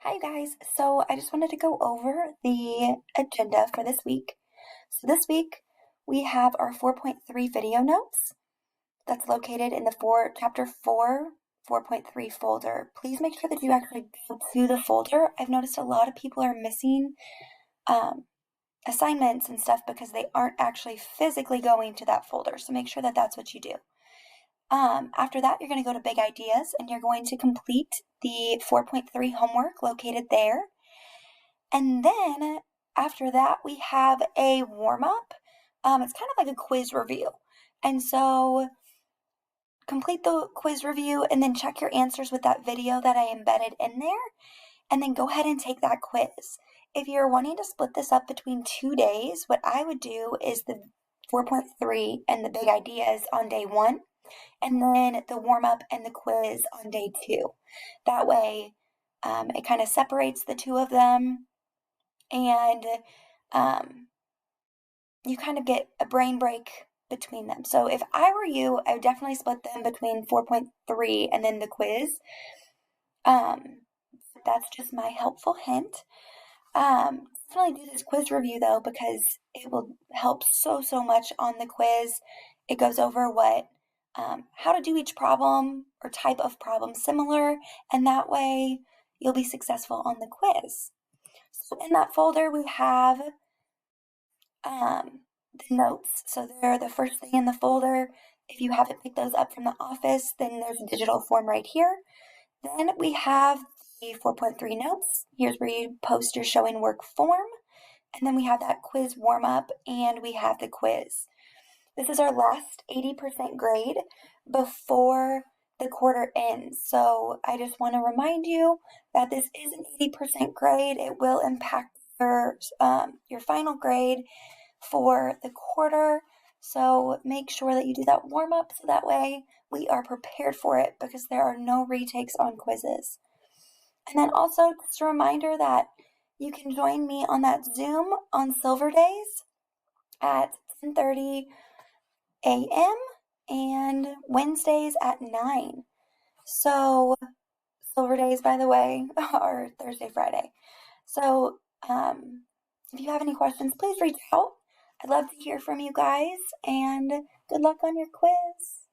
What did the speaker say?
Hi guys, so I just wanted to go over the agenda for this week. So this week we have our 4.3 video notes that's located in the chapter 4 4.3 folder. Please make sure that you actually go to the folder. I've noticed a lot of people are missing um, assignments and stuff because they aren't actually physically going to that folder. So make sure that that's what you do. After that, you're going to go to Big Ideas and you're going to complete the 4.3 homework located there. And then after that, we have a warm up. It's kind of like a quiz review. And so complete the quiz review and then check your answers with that video that I embedded in there. And then go ahead and take that quiz. If you're wanting to split this up between 2 days, what I would do is the 4.3 and the big ideas on day one, and then the warm up and the quiz on day two. That way, it kind of separates the two of them and you kind of get a brain break between them. So if I were you, I would definitely split them between 4.3 and then the quiz. That's just my helpful hint. Definitely do this quiz review though, because it will help so much on the quiz. It goes over how to do each problem or type of problem similar, and that way you'll be successful on the quiz. So in that folder, we have the notes. So they're the first thing in the folder. If you haven't picked those up from the office, then there's a digital form right here. Then we have the 4.3 notes. Here's where you post your showing work form. And then we have that quiz warm up and we have the quiz. This is our last 80% grade before the quarter ends. So I just want to remind you that this is an 80% grade. It will impact your final grade for the quarter. So make sure that you do that warm up so that way we are prepared for it because there are no retakes on quizzes. And then also just a reminder that you can join me on that Zoom on Silver Days at 10:30 a.m. and Wednesdays at 9. So Silver Days, by the way, are Thursday, Friday. So if you have any questions, please reach out. I'd love to hear from you guys, and good luck on your quiz.